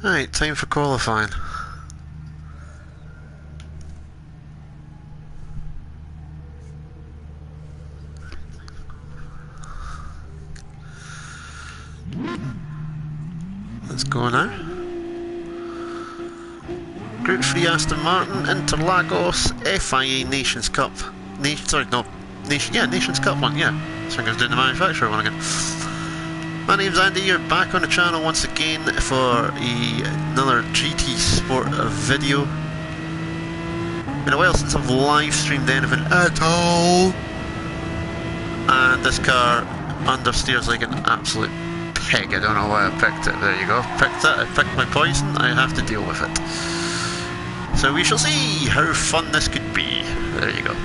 Right, time for qualifying. Let's go now. Group 3 Aston Martin, Interlagos, FIA Nations Cup. Nations Cup one, yeah. So I'm going to do the manufacturer one again. My name's Andy, you're back on the channel once again for another GT Sport video. Been a while since I've live streamed anything at all. And this car understeers like an absolute pig. I don't know why I picked it. There you go. Picked it. I picked my poison. I have to deal with it. So we shall see how fun this could be. There you go.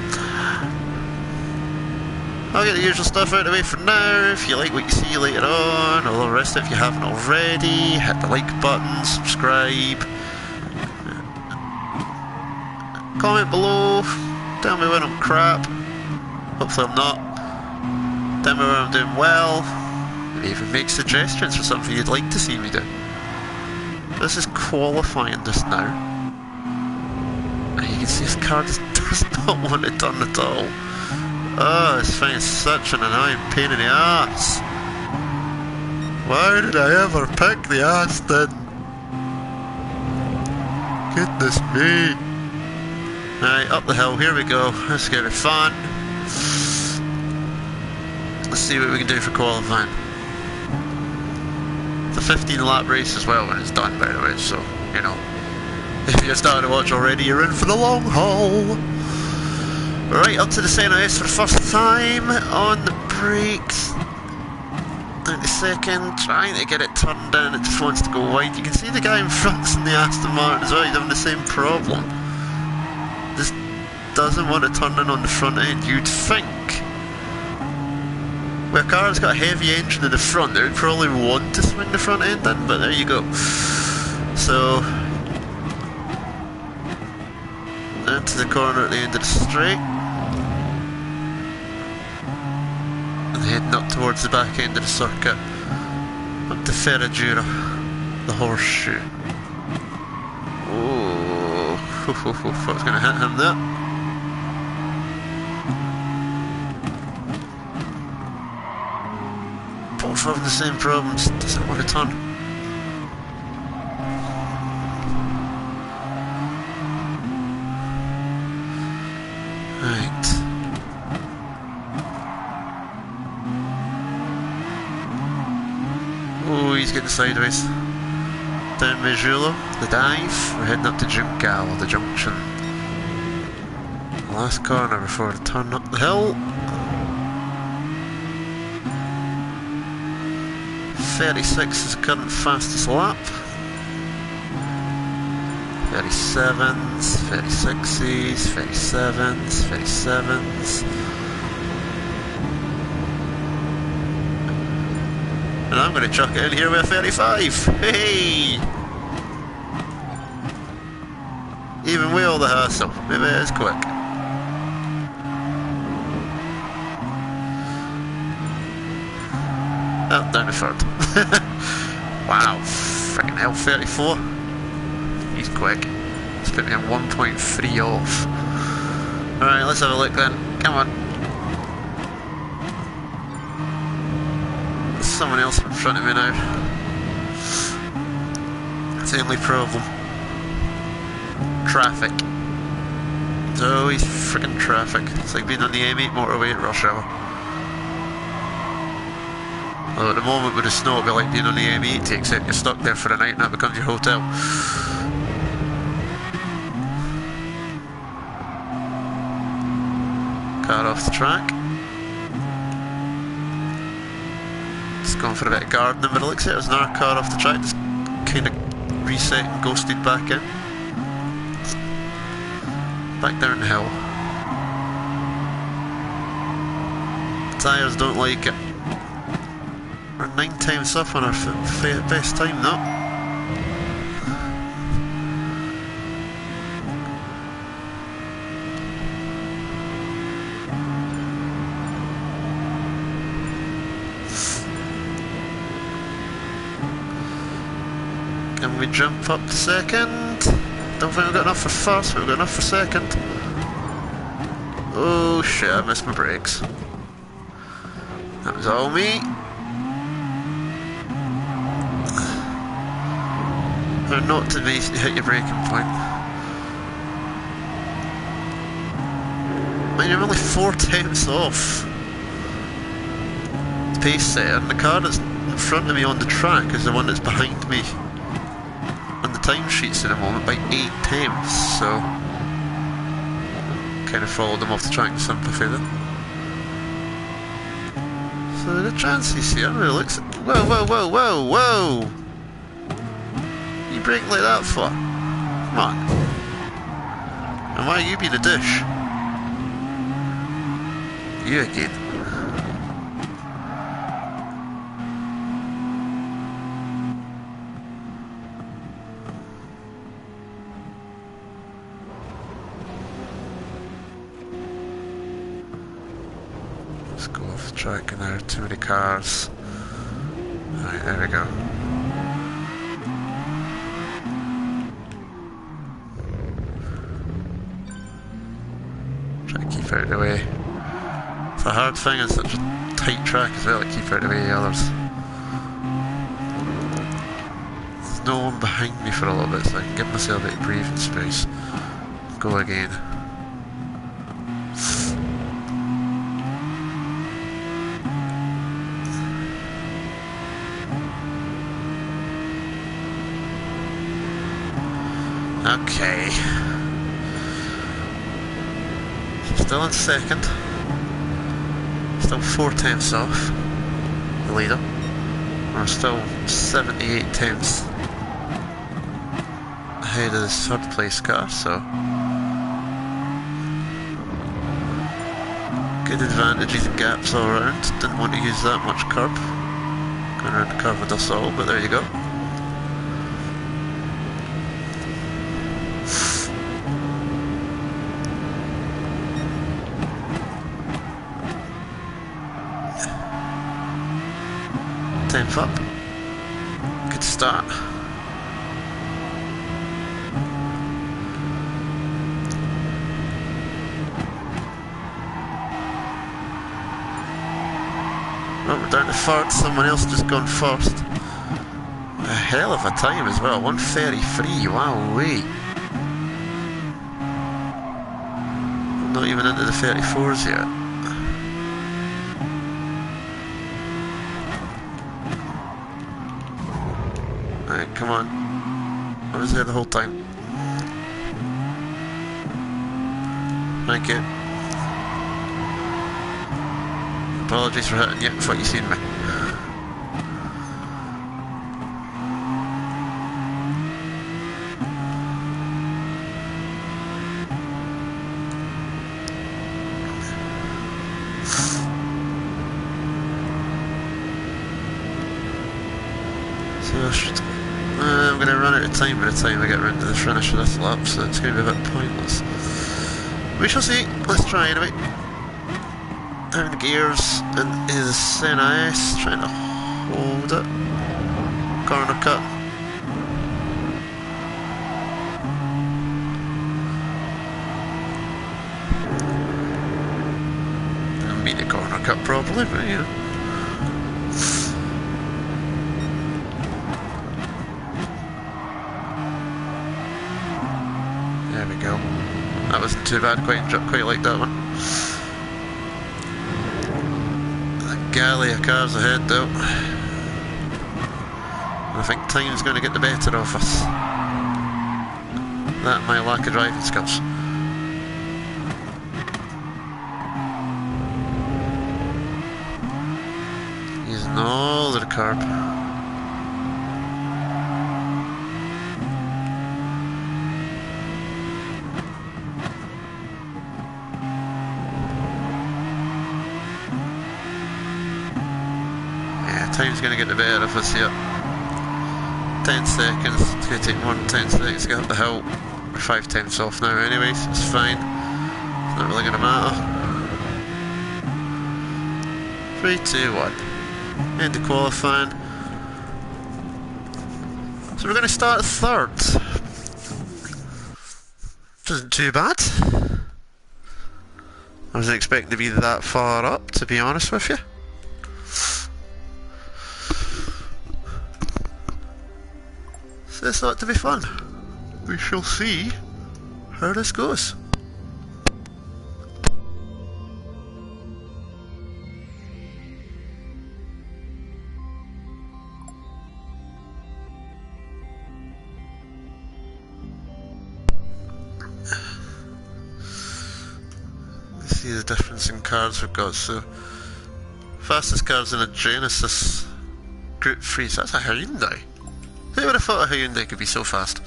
I'll get the usual stuff out of the way for now. If you like what you see later on, all the rest of it, if you haven't already, hit the like button, subscribe. Comment below. Tell me when I'm crap. Hopefully I'm not. Tell me when I'm doing well. Maybe even make suggestions for something you'd like to see me do. This is qualifying just now. And you can see this car just does not want to turn at all. Oh, this thing is such an annoying pain in the ass. Why did I ever pick the Aston? Goodness me. Right, up the hill, here we go. This is going to be fun. Let's see what we can do for qualifying. It's a 15 lap race as well when it's done, by the way, so, you know. If you're starting to watch already, you're in for the long haul. Right, up to the Senna S for the first time, on the brakes. 92nd, trying to get it turned down, it just wants to go wide. You can see the guy in front's in the Aston Martin as well, he's having the same problem. Just doesn't want to turn in on the front end, you'd think. Where a car that's got a heavy engine in the front, they would probably want to swing the front end in, but there you go. So, into the corner at the end of the straight. And heading up towards the back end of the circuit. Up to Ferradura, the horseshoe. Oh, I was going to hit him there. Both having the same problems, doesn't want to turn. Right. Oh, he's getting sideways. Down Majula, the dive. We're heading up to Juncal, the junction. Last corner before the turn up the hill. 36 is the current fastest lap. 37s, 36s, 37s, 37s. And I'm going to chuck it in here with a 35. Hey! Even with all the hassle, maybe it is quick. Oh, down the third. Wow, freaking hell, 34. He's quick. He's put me on 1.3 off. Alright, let's have a look then. Come on. There's someone else in front of me now. That's the only problem. Traffic. It's always freaking traffic. It's like being on the M8 motorway at rush hour. Although at the moment with the snow it'll be like being on the M80, except you're stuck there for a night and that becomes your hotel. Car off the track. Just going for a bit of gardening, but it looks like there's another car off the track, just kind of reset and ghosted back in. Back down the hill. Tyres don't like it. We're 9 times up on our best time though. Come Can we jump up to second? Don't think we've got enough for first, but we've got enough for second. Oh shit, I missed my brakes. That was all me. Or not to hit your braking point. Man, you're only 4 tenths off the pace setter, and the car that's in front of me on the track is the one that's behind me on the timesheets at the moment by 8 tenths, so kind of followed them off the track in sympathy then. So the chances here really looks... Whoa, whoa, whoa, whoa, whoa! You brake like that for? Come on. And why you be the dish? You again. Let's go off the track and there are too many cars. Alright, there we go. Try to keep out of the way. It's a hard thing, it's such a tight track as well to keep out of the way of the others. There's no one behind me for a little bit, so I can give myself a bit of breathing space. Go again. Okay. Still in second. Still 4 tenths off the leader. We're still 78 tenths ahead of this third place car, so good advantages and gaps all around. Didn't want to use that much curb. Going around the curve with us all, but there you go. Tenth up. Good start. Well, we're down to third. Someone else just gone first. A hell of a time as well. 1:33. Wow-wee. Not even into the 34s yet. Right, come on. I was there the whole time. Thank you. Apologies for hitting you before you seen me. So I'm going to run out of time by the time I get round to the finish of this lap, so it's going to be a bit pointless. We shall see. Let's try anyway. Down the gears in his Senna S, trying to hold it. Corner cut. Didn't meet the corner cut properly, but you know. There we go. That wasn't too bad, quite like that one. That galley of cars ahead though. I think time's going to get the better of us. That and my lack of driving skills. Using all of the curb. Time's going to get the better of us here. 10 seconds, it's going to take more than 10 seconds to get up the hill. We're 5 tenths off now anyway, so it's fine. It's not really going to matter. 3, 2, 1. End of qualifying. So So we're going to start third. Which isn't too bad. I wasn't expecting to be that far up, to be honest with you. So this ought to be fun. We shall see how this goes. See the difference in cars we've got. So fastest car's in a Genesis Group 3, so that's a Hyundai. Who would have thought a Hyundai could be so fast?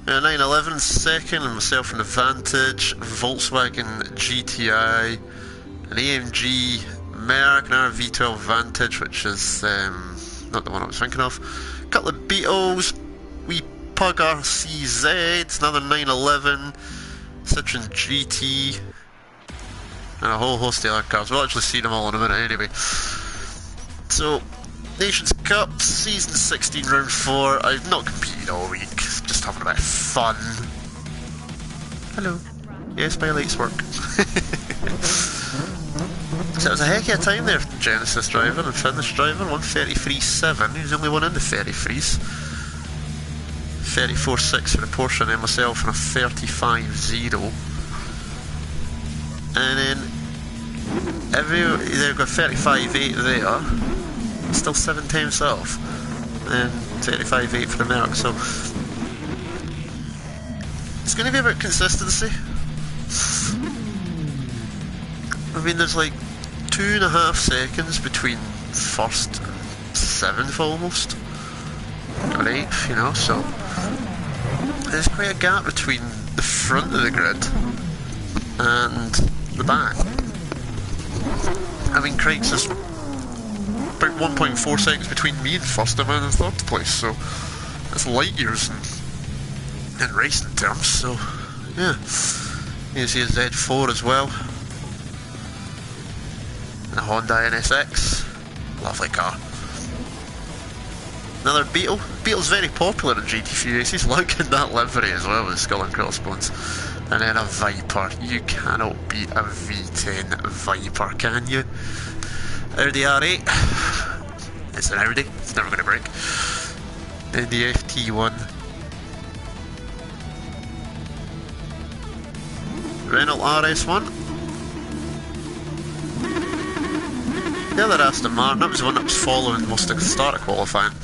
911 second, and myself in the Vantage, Volkswagen GTI, an AMG Merc, and our V12 Vantage, which is not the one I was thinking of. A couple of Beetles, wee Pug RCZ, another 911, Citroen GT, and a whole host of other cars. We'll actually see them all in a minute anyway. So, Nations Cup, Season 16, Round 4. I've not competed all week, just having a bit of fun. Hello. Yes, my lights work. So it was a heck of a time there for Genesis driver and Finnish driver, 1:33.7. He was the only one in the 33s. 34.6 for the Porsche and then myself in a 35.0. And then they've got 35.8 there, still 7 times off, and 35.8 for the Merc, so it's going to be about consistency. I mean, there's like 2.5 seconds between first and 7th almost, or 8th, you know, so there's quite a gap between the front of the grid and the back. I mean, Craig's is about 1.4 seconds between me and first, and I'm in third place, so that's light years in racing terms, so yeah. You see a Z4 as well, and a Honda NSX, lovely car. Another Beetle. Beetle's very popular in GT3 races, look at that livery as well with skull and crossbones. And then a Viper. You cannot beat a V10 Viper, can you? Audi R8. It's an Audi, it's never going to break. And the FT1. Renault RS1. The other Aston Martin, that was the one that was following most of the start of qualifying.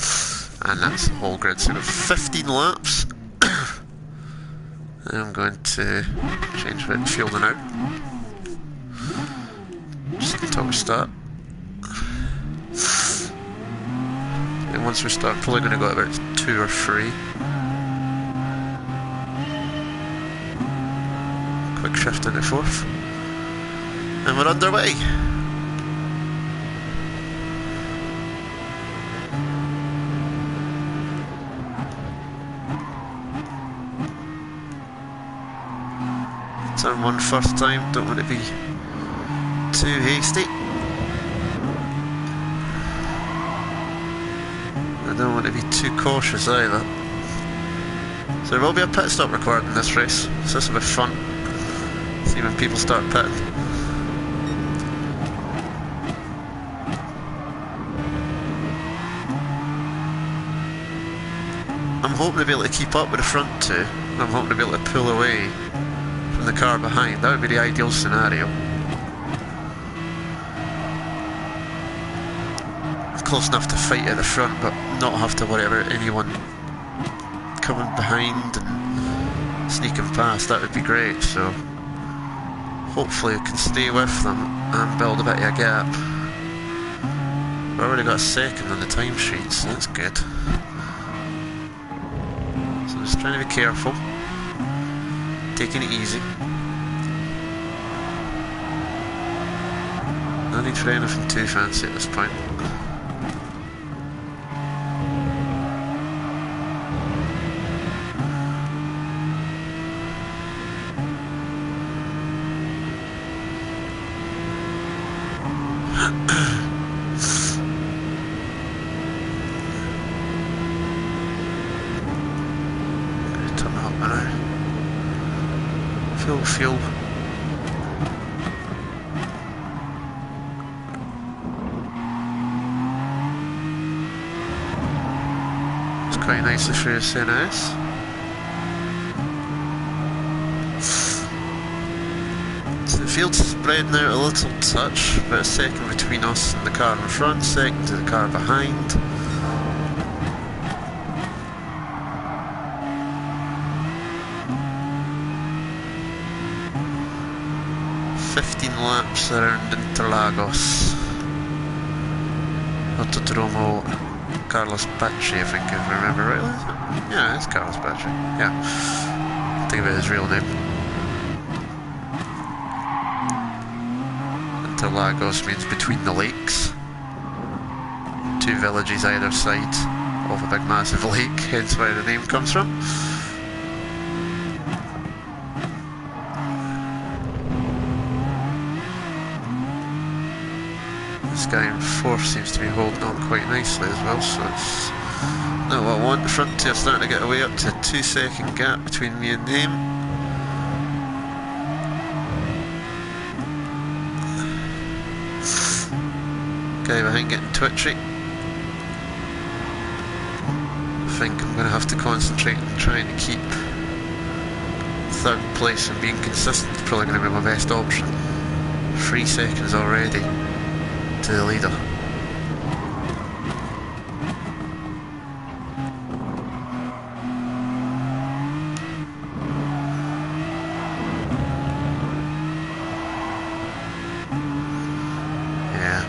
And that's the whole grid, so 15 laps. I'm going to change the fuel now. Just until we start. And once we start, probably going to go about 2 or 3. Quick shift into 4th. And we're underway. Turn 1 first time, don't want to be too hasty. I don't want to be too cautious either. So there will be a pit stop required in this race, so this will be fun. See when people start pitting. I'm hoping to be able to keep up with the front two, and I'm hoping to be able to pull away from the car behind. That would be the ideal scenario. Close enough to fight at the front, but not have to worry about anyone coming behind and sneaking past. That would be great, so hopefully we can stay with them and build a bit of a gap. We've already got a second on the timesheet, so that's good. So just trying to be careful, taking it easy. No need for anything too fancy at this point. I know. Fuel. It's quite nicely through the CNS. So the field's spreading out a little touch, about a second between us and the car in front, second to the car behind. Laps around Interlagos. Autodromo Carlos Paci, I think, if I remember rightly. Yeah, it's Carlos Paci. Yeah. Think about his real name. Interlagos means between the lakes. 2 villages either side of a big massive lake, hence where the name comes from. This guy in 4th seems to be holding on quite nicely as well, so it's not what I want. The front two are starting to get away up to a 2-second gap between me and him. Guy behind getting twitchy. I think I'm going to have to concentrate on trying to keep 3rd place and being consistent. It's probably going to be my best option. 3 seconds already to the leader. Yeah.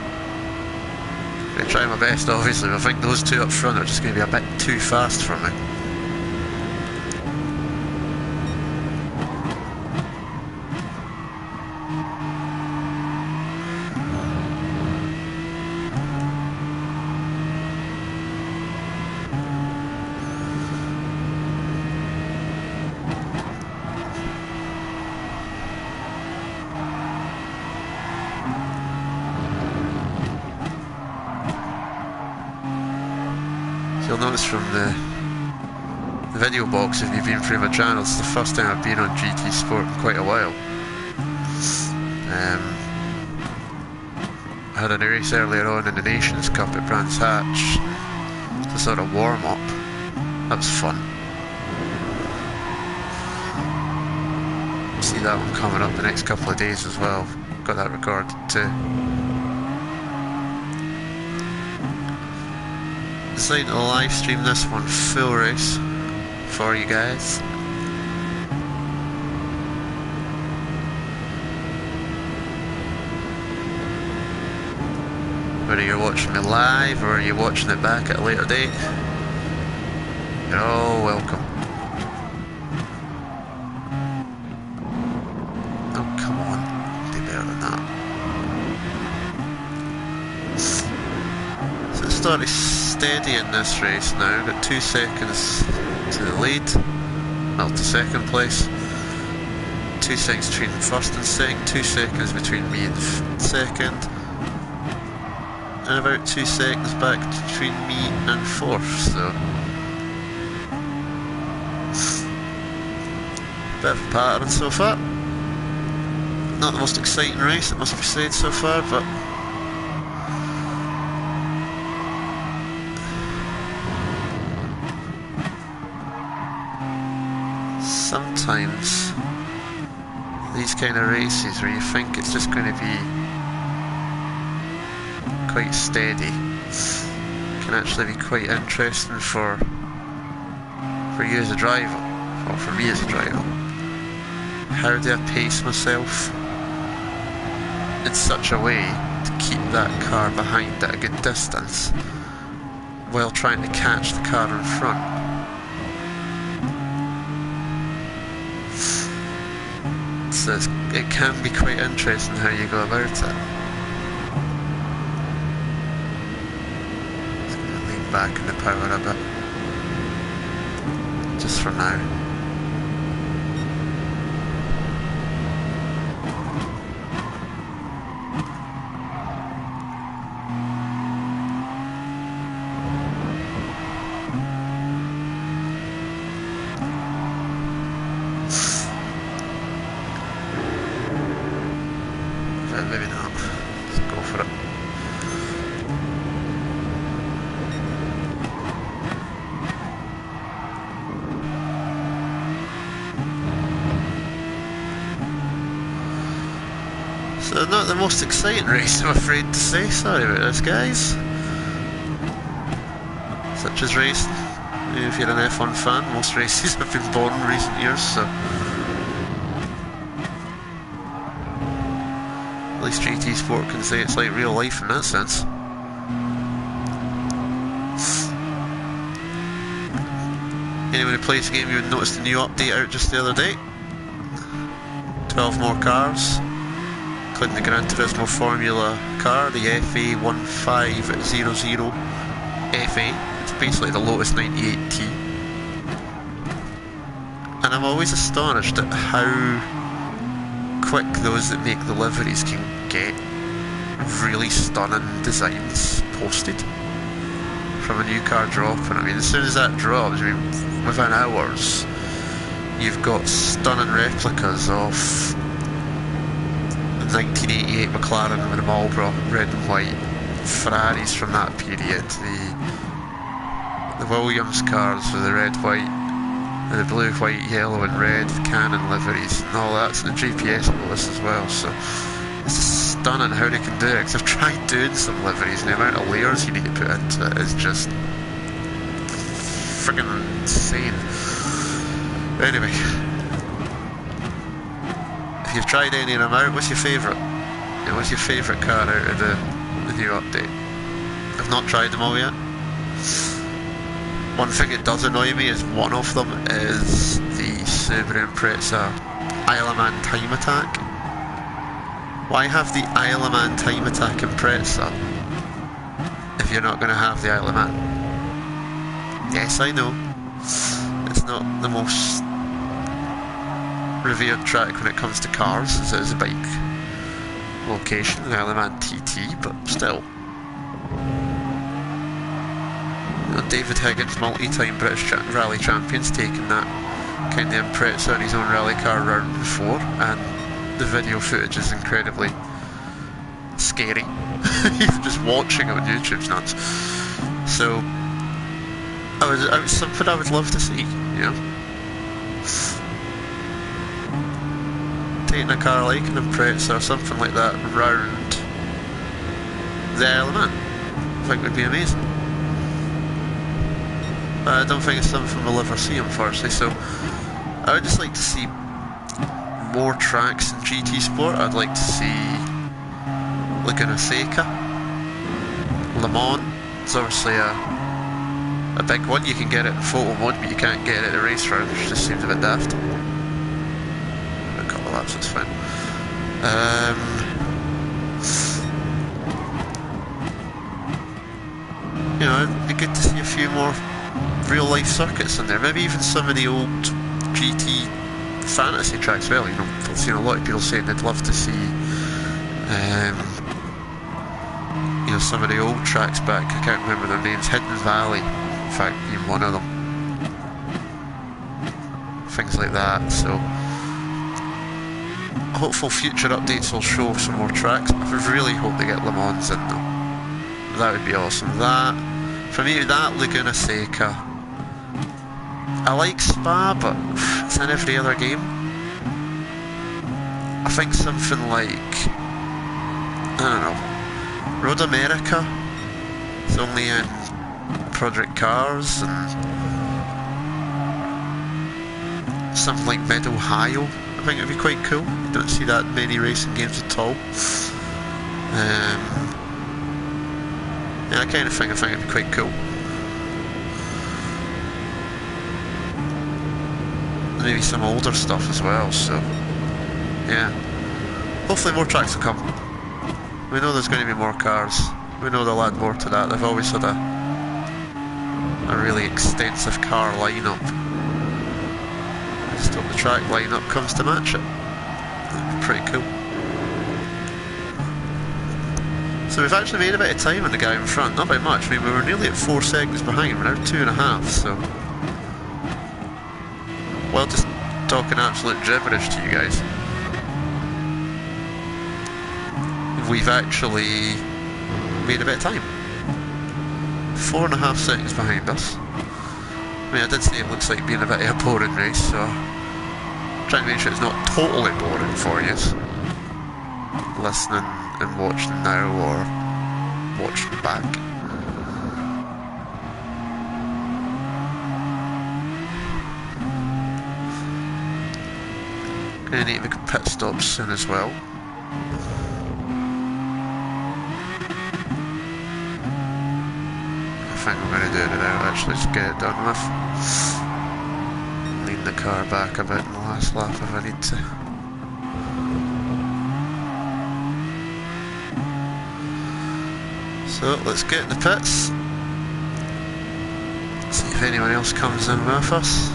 I'm going to try my best, obviously, but I think those 2 up front are just going to be a bit too fast for me. You'll notice from the video box, if you've been through my channel, it's the first time I've been on GT Sport in quite a while. I had a race earlier on in the Nations Cup at Brands Hatch, to sort of warm up. That was fun. See that one coming up the next couple of days as well. Got that recorded too. Decided to live stream this one full race for you guys. Whether you're watching me live or you're watching it back at a later date, you're all welcome. Oh, come on, do better than that. So it started steady in this race now. Got 2 seconds to the lead, well, to 2nd place. 2 seconds between 1st and 2nd, 2 seconds between me and 2nd, and about 2 seconds back between me and 4th, so bit of a pattern so far. Not the most exciting race, it must be said, so far, but sometimes these kind of races where you think it's just going to be quite steady can actually be quite interesting for you as a driver, or for me as a driver. How do I pace myself in such a way to keep that car behind at a good distance while trying to catch the car in front? So it can be quite interesting how you go about it. Just going to lean back in the power a bit, just for now. maybe not. Let's go for it. So not the most exciting race, I'm afraid to say. Sorry about this, guys. Such as racing. If you're an F1 fan, most races have been boring in recent years, so... At least GT Sport can say it's like real life in that sense. Anyone who plays the game, you would notice the new update out just the other day. 12 more cars, including the Gran Turismo Formula car, the FA1500 FA. It's basically the Lotus 98T. And I'm always astonished at how quick those that make the liveries can get really stunning designs posted from a new car dropping. I mean, as soon as that drops, I mean, within hours, you've got stunning replicas of the 1988 McLaren with the Marlboro red and white, Ferraris from that period, the Williams cars with the red, white, and the blue, white, yellow and red Canon liveries and all that, and the GPS Lotus as well. So it's just stunning how they can do it, because I've tried doing some liveries and the amount of layers you need to put into it is just friggin' insane. But anyway, if you've tried any of them out, what's your favourite? You know, what's your favourite car out of the new update? I've not tried them all yet. One thing that does annoy me is one of them is the Subaru Impreza Isle of Man Time Attack. Why have the Isle of Man Time Attack Impreza if you're not going to have the Isle of Man? Yes, I know. It's not the most revered track when it comes to cars, as it is a bike location, the Isle of Man TT, but still. David Higgins, multi-time British rally champion's taken that kind of Impreza on his own rally car round before, and the video footage is incredibly scary. Even just watching it on YouTube's nuts. So, it's something I would love to see, you know? Taking a car like an Impreza or something like that round the Isle of Man, I think would be amazing. I don't think it's something we'll ever see, unfortunately, so I would just like to see more tracks in GT Sport. I'd like to see Laguna Seca, Le Mans. It's obviously a big one. You can get it in photo mode, but you can't get it at the race round, which just seems a bit daft. A couple of laps, that's fine. You know, it'd be good to see a few more real life circuits in there, maybe even some of the old GT fantasy tracks. Well, you know, I've seen a lot of people saying they'd love to see you know, some of the old tracks back. I can't remember their names. Hidden Valley, in fact, being one of them, things like that. So hopeful future updates will show some more tracks. I really hope they get Le Mans in though. That would be awesome. That, for me, that Laguna Seca. I like Spa, but it's in every other game. I think something like, I don't know, Road America. It's only in Project Cars, and something like Mid Ohio. I think it would be quite cool. You don't see that many racing games at all. Yeah, I kind of think it'd be quite cool. Maybe some older stuff as well, so yeah. Hopefully more tracks will come. We know there's going to be more cars. We know they'll add more to that. They've always had a really extensive car lineup. I just hope the track lineup comes to match it. That'd be pretty cool. So we've actually made a bit of time on the guy in front, not by much. I mean, we were nearly at 4 seconds behind, we're now 2.5, so... Well, just talking absolute gibberish to you guys. we've actually made a bit of time. 4.5 seconds behind us. I mean, I did say it looks like being a bit of a boring race, so trying to make sure it's not totally boring for you. Listening and watching now or watching back. Gonna need to make a pit stop soon as well. I think I'm going to do it now, actually, just get it done with. Lean the car back a bit in the last lap if I need to. So, let's get in the pits. See if anyone else comes in with us.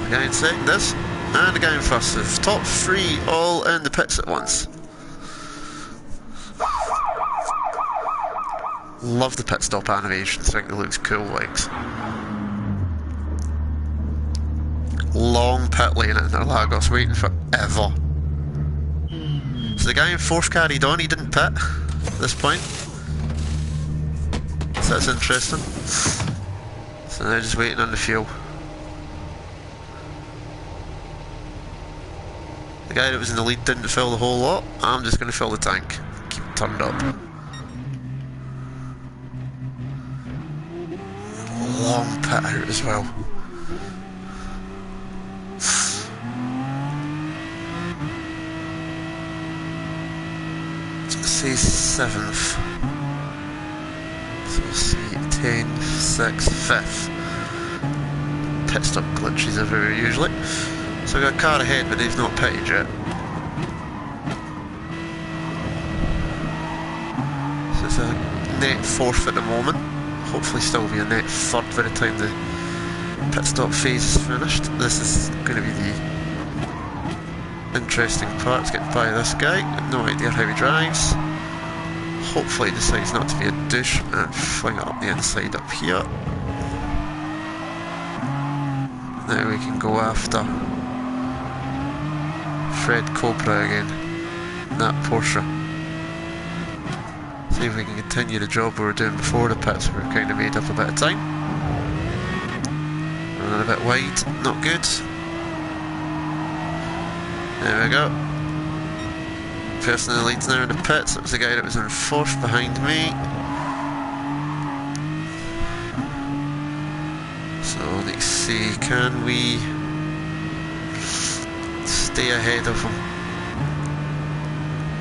The guy in second is, and the guy in first is. Top three all in the pits at once. Love the pit stop animations, think it looks cool, legs. Long pit lane at Interlagos, waiting forever. So the guy in fourth carried on, he didn't pit at this point. So that's interesting. So now just waiting on the fuel. The guy that was in the lead didn't fill the whole lot. I'm just going to fill the tank. Keep it turned up. Long pit out as well. So say 7th. So say 10th, 6th, 5th. Pit stop glitches everywhere usually. So we've got a car ahead, but they've not pitted yet. So it's a net 4th at the moment. Hopefully still be a net 3rd by the time the pit stop phase is finished. This is going to be the interesting part. It's getting by this guy. No idea how he drives. Hopefully he decides not to be a douche and fling it up the inside up here. Now we can go after Fred Cobra again. That Porsche. See if we can continue the job we were doing before the pits. We've kind of made up a bit of time. Running a bit wide, not good. There we go. Person in the lead's now in the pits. That was the guy that was in 4th behind me. So let's see, can we stay ahead of him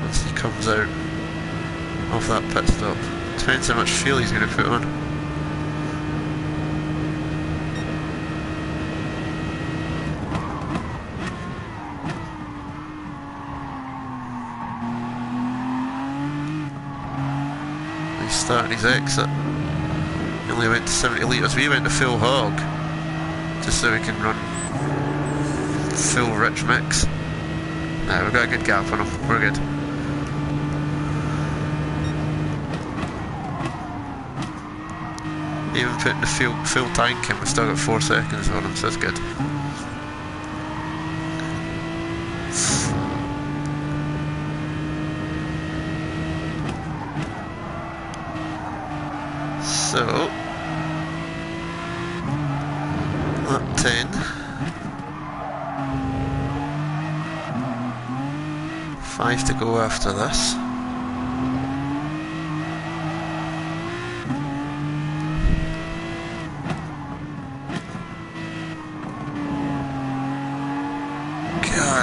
once he comes out of that pit stop? Depends how much fuel he's going to put on. He's starting his exit. He only went to 70 litres, we went to full hog just so we can run full rich mix. Nah, we've got a good gap on him, we're good. Even putting the full tank in, we've still got 4 seconds on him, so that's good. So, lap 10. 5 to go after this.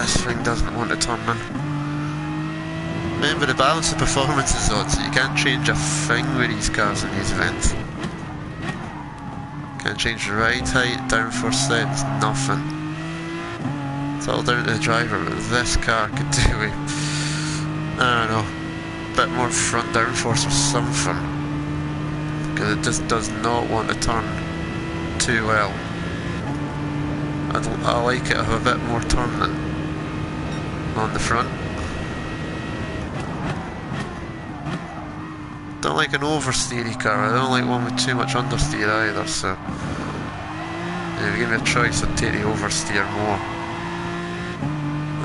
This thing doesn't want to turn in. Remember, the balance of performance is odd, so you can't change a thing with these cars in these events. Can't change the ride height, downforce settings, nothing. It's all down to the driver, but this car could do with, I don't know, a bit more front downforce or something. Because it just does not want to turn too well. I like it to have a bit more turning on the front. Don't like an oversteery car, I don't like one with too much understeer either, so yeah, if you give me a choice I'd take the oversteer more.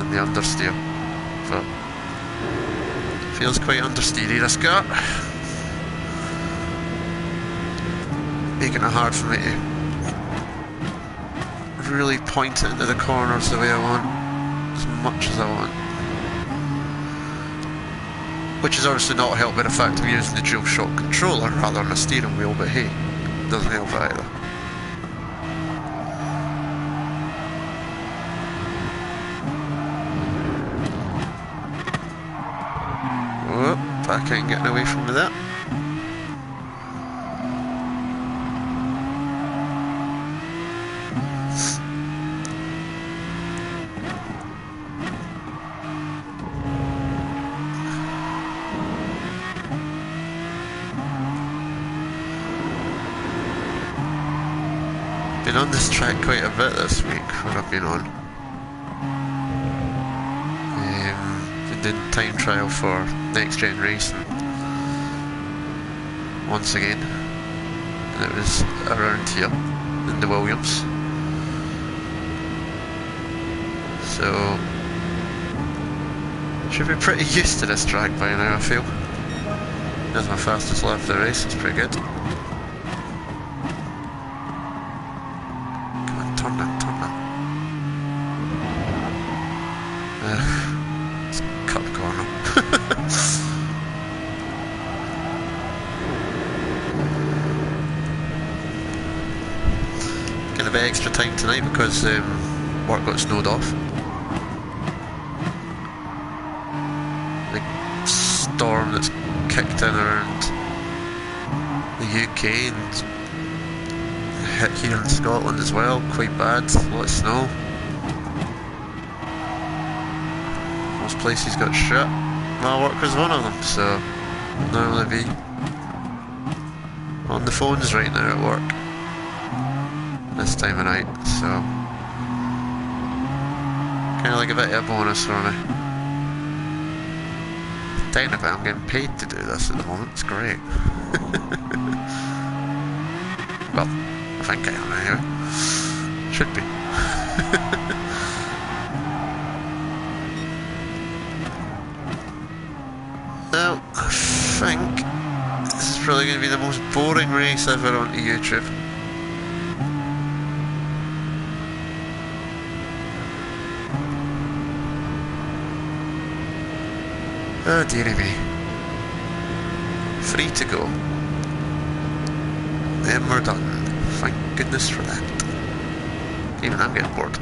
on the understeer, but feels quite understeery, this car. Making it hard for me to really point it into the corners the way I want, as much as I want. Which is obviously not helped by the fact of using the DualShock controller rather than a steering wheel, but hey, it doesn't help either. Whoop, back in, getting away from that. Been on this track quite a bit this week, what I've been on. Been doing time trial for Next Gen Racing once again, and it was around here in the Williams. So should be pretty used to this track by now, I feel. That's my fastest lap of the race, it's pretty good. Getting a bit extra time tonight because work got snowed off. The storm that's kicked in around the UK and hit here in Scotland as well, quite bad, a lot of snow. Most places got shut. My work was one of them, so I'll normally be on the phones right now at work this time of night, so kind of like a bit of a bonus for me. Technically I'm getting paid to do this at the moment, it's great. Well, I think I am anyway. Should be. Now, I think this is probably going to be the most boring race ever onto YouTube. Oh dearie me. 3 to go. Then we're done. Thank goodness for that. Even I'm getting bored.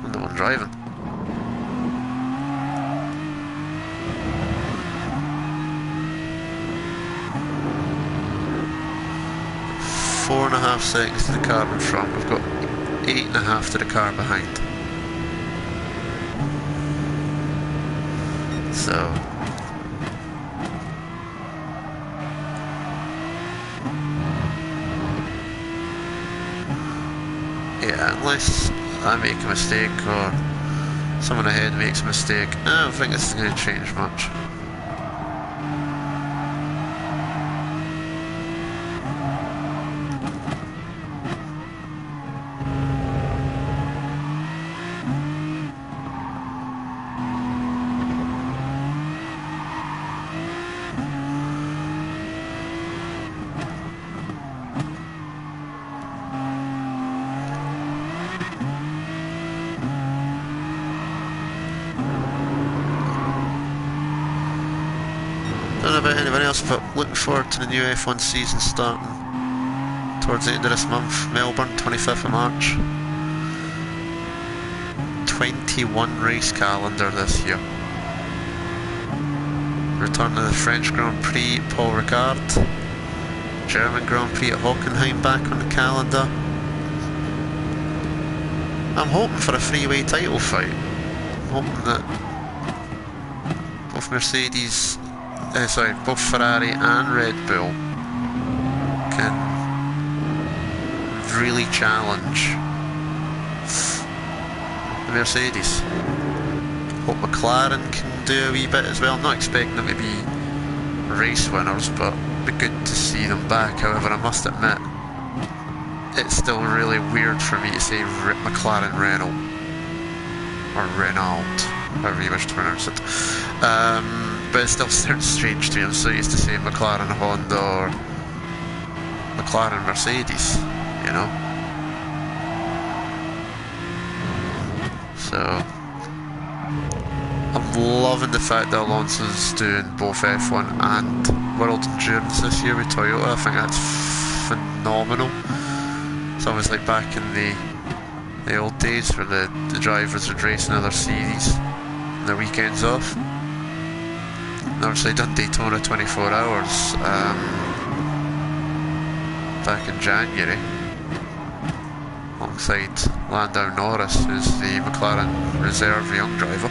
I'm the one driving. Four and a half seconds to the car in front. We've got 8.5 to the car behind. So yeah, unless I make a mistake or someone ahead makes a mistake, I don't think this is going to change much. Don't know about anybody else, but looking forward to the new F1 season starting towards the end of this month. Melbourne, 25th of March. 21 race calendar this year. Return to the French Grand Prix at Paul Ricard. German Grand Prix at Hockenheim back on the calendar. I'm hoping for a three-way title fight. I'm hoping that both both Ferrari and Red Bull can really challenge the Mercedes. Hope McLaren can do a wee bit as well. I'm not expecting them to be race winners, but it'd be good to see them back. However, I must admit, it's still really weird for me to say McLaren Renault. or Renault, however you wish to pronounce it. But it still sounds strange to me. I'm so used to saying McLaren Honda or McLaren Mercedes, you know. So I'm loving the fact that Alonso's doing both F1 and World Endurance this year with Toyota. I think that's phenomenal. It's almost like back in the old days where the drivers would race in other series and their weekends off. And obviously done Daytona 24 hours back in January alongside Lando Norris, who's the McLaren reserve young driver.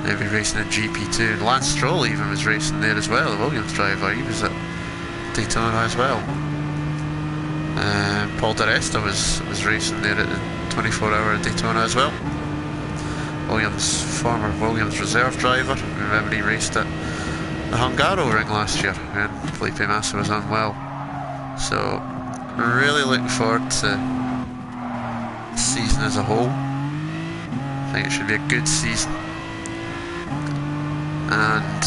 They'll be racing in GP2, and Lance Stroll even was racing there as well, the Williams driver. He was at Daytona as well. Paul di Resta was racing there at the 24-hour Daytona as well. Former Williams reserve driver. Remember he raced at the Hungaroring last year when Felipe Massa was unwell. So really looking forward to the season as a whole. I think it should be a good season. And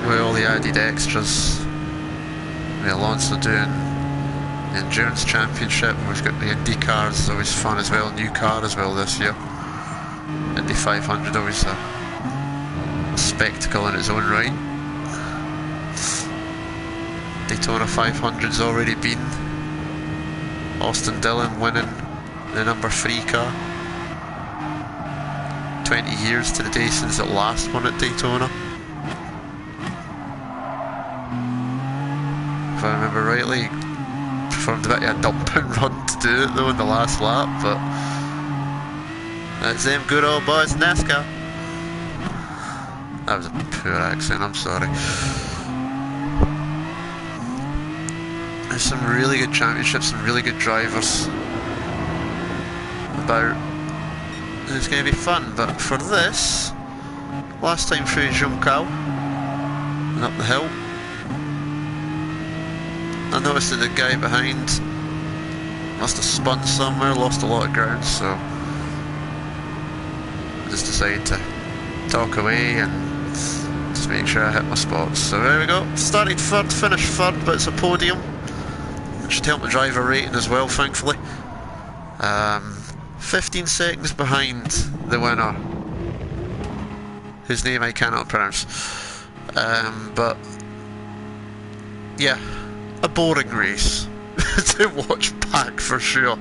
with all the added extras, with Alonso doing the Endurance Championship, and we've got the Indy cars, always fun as well, new car as well this year. Indy 500, always a spectacle in its own right. Daytona 500's already been. Austin Dillon winning the number 3 car. 20 years to the day since it last won at Daytona. If I remember rightly, performed a bit of a dumping run to do it though in the last lap, but that's them good old boys in NASCAR. That was a poor accent, I'm sorry. There's some really good championships and really good drivers about. It's going to be fun, but for this, last time through Junção and up the hill, I noticed that the guy behind must have spun somewhere, lost a lot of ground, so I just decided to talk away and just make sure I hit my spots. So there we go, started third, finished third, but it's a podium. It should help the driver rating as well, thankfully. 15 seconds behind the winner, whose name I cannot pronounce. But yeah, a boring race to watch back for sure.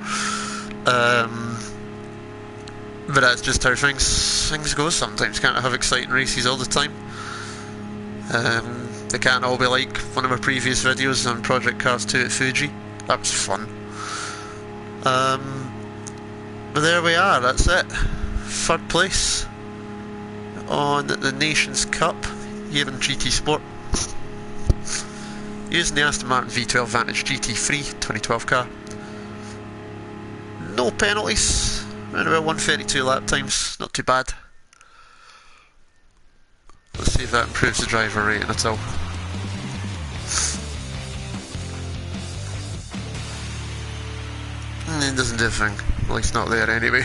But that's just how things go sometimes. Can't have exciting races all the time. They can't all be like one of my previous videos on Project Cars 2 at Fuji. That was fun. But there we are, that's it. Third place on the Nations Cup here in GT Sport. Using the Aston Martin V12 Vantage GT3 2012 car. No penalties, around about 132 lap times, not too bad. Let's see if that improves the driver rating at all. It doesn't do a thing. Well, it's not there anyway.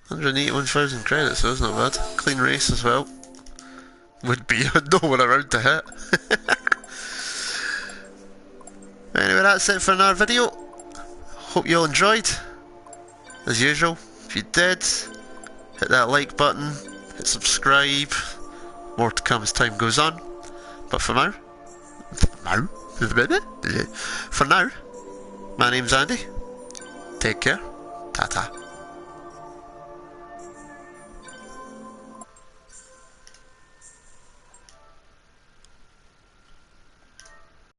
181,000 credits, so it's not bad. Clean race as well. Would be no one around to hit. Anyway, that's it for another video. Hope you all enjoyed. As usual, if you did, hit that like button, hit subscribe. More to come as time goes on. But for now, my name's Andy. Take care. Ta-ta.